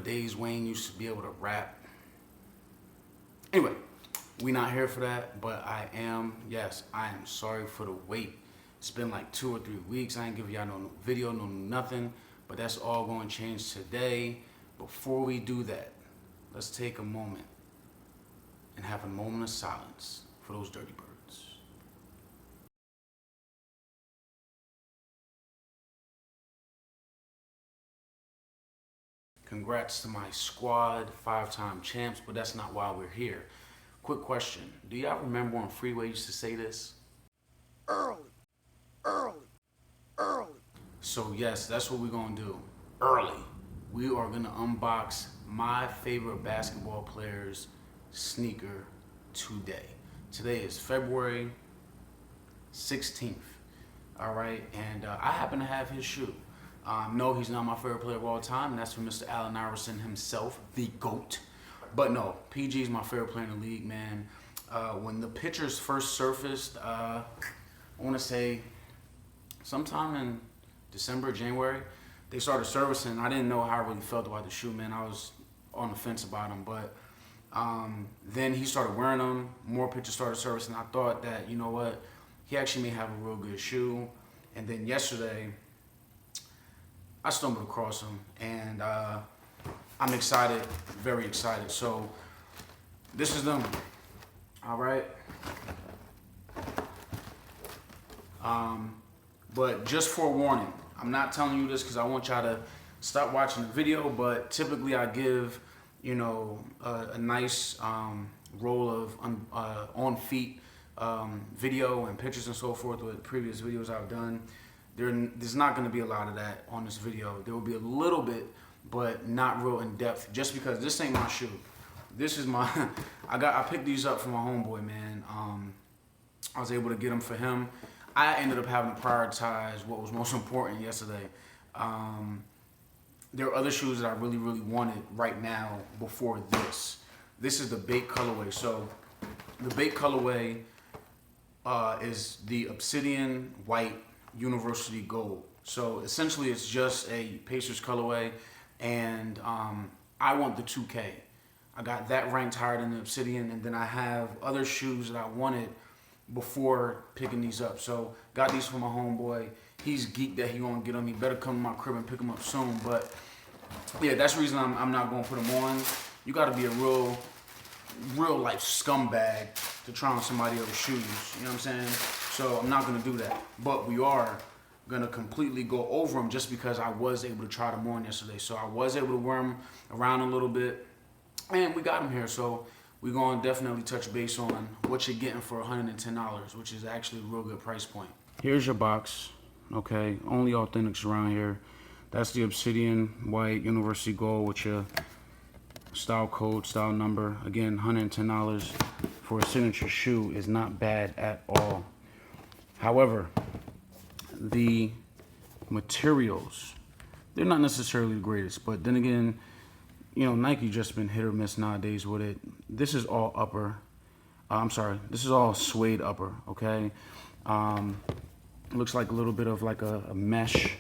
days Wayne used to be able to rap. Anyway, we not here for that, but I am sorry for the wait. It's been like 2 or 3 weeks. I ain't give y'all no video, no nothing, but that's all going to change today. Before we do that, let's take a moment and have a moment of silence for those dirty birds. Congrats to my squad, 5-time champs, but that's not why we're here. Quick question. Do y'all remember when Freeway used to say this? Early. So yes, that's what we're gonna do. Early. We are gonna unbox my favorite basketball player's sneaker today. Today is February 16th. All right, and I happen to have his shoe. No, he's not my favorite player of all time, and that's from Mr. Allen Iverson himself, the GOAT. But no, PG is my favorite player in the league, man. When the pictures first surfaced, I want to say sometime in December, January, they started servicing. I didn't know how I really felt about the shoe, man. I was on the fence about him, but then he started wearing them. More pictures started surfacing. I thought that, you know what, he actually may have a real good shoe. And then yesterday, I stumbled across him, and I'm excited, very excited. So this is them, all right? But just forewarning, I'm not telling you this because I want y'all to stop watching the video, but typically I give, you know, a nice roll of on feet video and pictures and so forth with previous videos I've done. There's not going to be a lot of that on this video. There will be a little bit, but not real in depth, just because this ain't my shoe. This is my, I picked these up from my homeboy, man. I was able to get them for him. I ended up having to prioritize what was most important yesterday. There are other shoes that I really, really wanted right now before this. This is the Bait Colorway. So the Bait Colorway is the Obsidian White University Gold. So essentially it's just a Pacers colorway, and I want the 2K. I got that ranked higher than the Obsidian, and then I have other shoes that I wanted before picking these up. So got these from my homeboy. He's geeked that he gonna get them. He better come to my crib and pick them up soon. But yeah, that's the reason I'm not gonna put them on. You gotta be a real life scumbag to try on somebody else's shoes. You know what I'm saying? So I'm not gonna do that. But we are gonna completely go over them just because I was able to try them on yesterday. So I was able to wear them around a little bit, and we got them here. So we're gonna definitely touch base on what you're getting for $110, which is actually a real good price point. Here's your box, okay? Only authentics around here. That's the Obsidian White University Gold with your style code, style number. Again, $110 for a signature shoe is not bad at all. However, the materials, they're not necessarily the greatest, but then again, you know, Nike just been hit or miss nowadays with it. This is all upper. This is all suede upper, okay? Looks like a little bit of like a mesh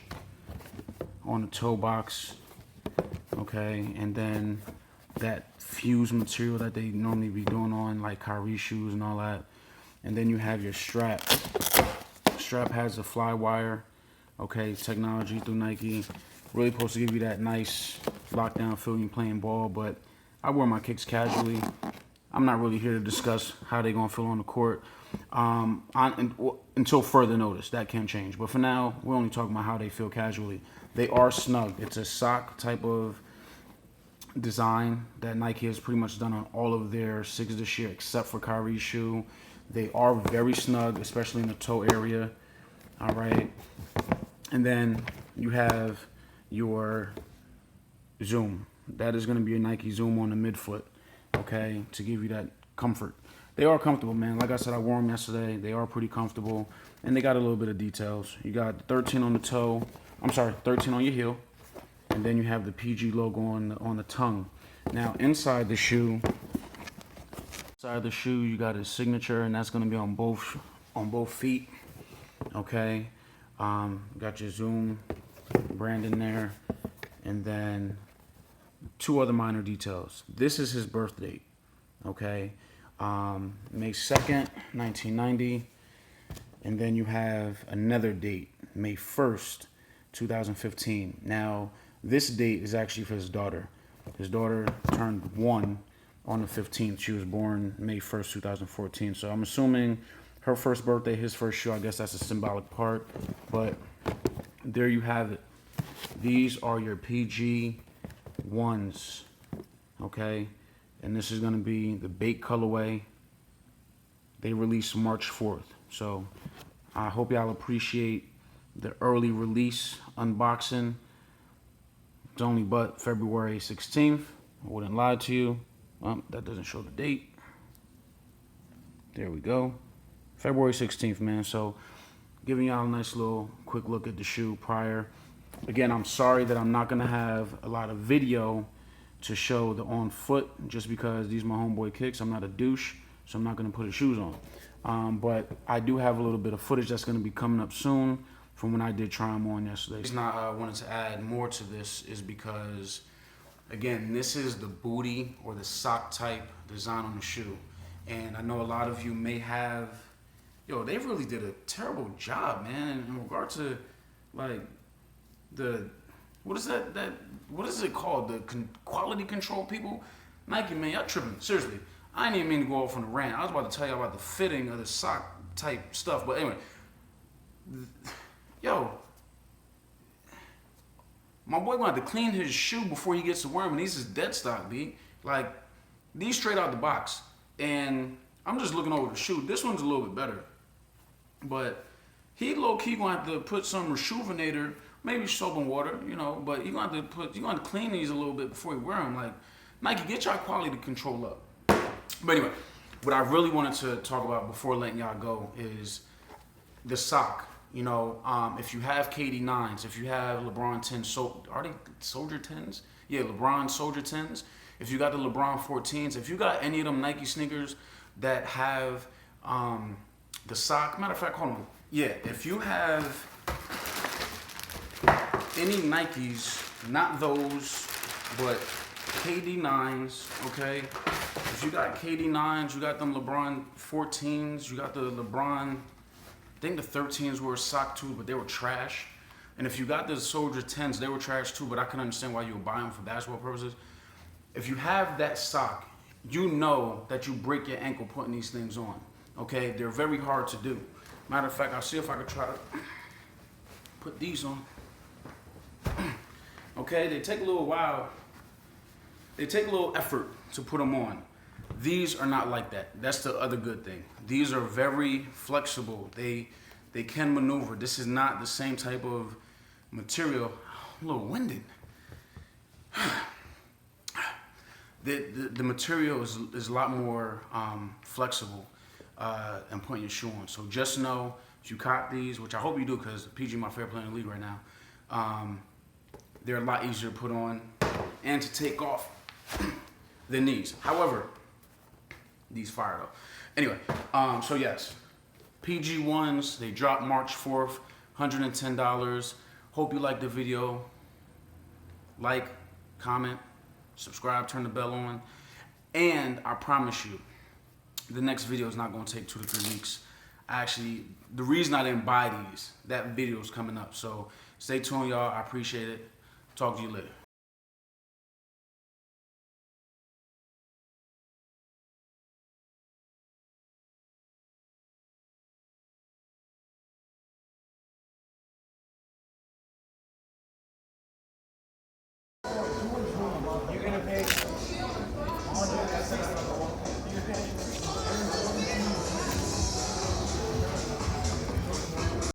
on the toe box, okay? And then that fused material that they normally be doing on like Kyrie shoes and all that. And then you have your strap. Strap has a fly wire, okay? Technology through Nike. Really supposed to give you that nice lockdown feel when you're playing ball, but I wear my kicks casually. I'm not really here to discuss how they're gonna feel on the court until further notice. That can change, but for now, we're only talking about how they feel casually. They are snug. It's a sock type of design that Nike has pretty much done on all of their six this year, except for Kyrie's shoe. They are very snug, especially in the toe area. All right, and then you have your Zoom. That is going to be a Nike Zoom on the midfoot, okay, to give you that comfort. They are comfortable, man. Like I said, I wore them yesterday. They are pretty comfortable, and they got a little bit of details. You got 13 on the toe. 13 on your heel, and then you have the PG logo on the tongue. Now inside the shoe, you got his signature, and that's going to be on both feet. Okay, got your Zoom brand in there, and then two other minor details. This is his birth date, okay? May 2nd, 1990. And then you have another date, May 1st, 2015. Now, this date is actually for his daughter. His daughter turned 1 on the 15th. She was born May 1st, 2014. So I'm assuming her first birthday, his first shoe, I guess that's a symbolic part. But there you have it. These are your PG ones, okay? And this is going to be the Bait colorway. They released March 4th. So I hope y'all appreciate the early release unboxing. It's only but February 16th. I wouldn't lie to you. Well, that doesn't show the date. There we go. February 16th, man. So giving y'all a nice little quick look at the shoe prior. Again, I'm sorry that I'm not going to have a lot of video to show the on foot just because these are my homeboy kicks. I'm not a douche, so I'm not going to put his shoes on. But I do have a little bit of footage that's going to be coming up soon from when I did try them on yesterday. The reason I wanted to add more to this is because, again, this is the booty or the sock type design on the shoe. And I know a lot of you may have, they really did a terrible job, man, in regard to, like, what is what is it called? The quality control people? Nike, man, y'all tripping. Seriously. I didn't even mean to go off on a rant. I was about to tell you about the fitting of the sock type stuff. But anyway, my boy gonna have to clean his shoe before he gets to wear them, and these is dead stock, B. Like, these straight out the box. And I'm just looking over the shoe. This one's a little bit better. But he low-key gonna have to put some rejuvenator, maybe soap and water, but you're gonna have to clean these a little bit before you wear them. Like, Nike, get your quality control up. But anyway, what I really wanted to talk about before letting y'all go is the sock. If you have KD9s, if you have LeBron 10s, are they Soldier 10s? Yeah, LeBron Soldier 10s. If you got the LeBron 14s, if you got any of them Nike sneakers that have the sock, matter of fact, hold on. Yeah, if you have any Nikes, not those, but KD9s, okay? If you got KD9s, you got them LeBron 14s, you got the LeBron, I think the 13s were a sock too, but they were trash. And if you got the Soldier 10s, they were trash too, but I can understand why you would buy them for basketball purposes. If you have that sock, you know that you break your ankle putting these things on, okay? They're very hard to do. Matter of fact, I'll see if I can try to put these on. Okay, they take a little while. They take a little effort to put them on. These are not like that. That's the other good thing. These are very flexible. They can maneuver. This is not the same type of material. I'm a little winded. The material is a lot more flexible and putting your shoe on. So just know if you cop these, which I hope you do because PG my favorite player in the league right now, they're a lot easier to put on and to take off than these. However, these fire though. Anyway, so yes, PG ones, they dropped March 4th, $110. Hope you liked the video. Like, comment, subscribe, turn the bell on. And I promise you, the next video is not going to take 2 to 3 weeks. Actually, the reason I didn't buy these, that video is coming up. So stay tuned, y'all. I appreciate it. Talk to you later.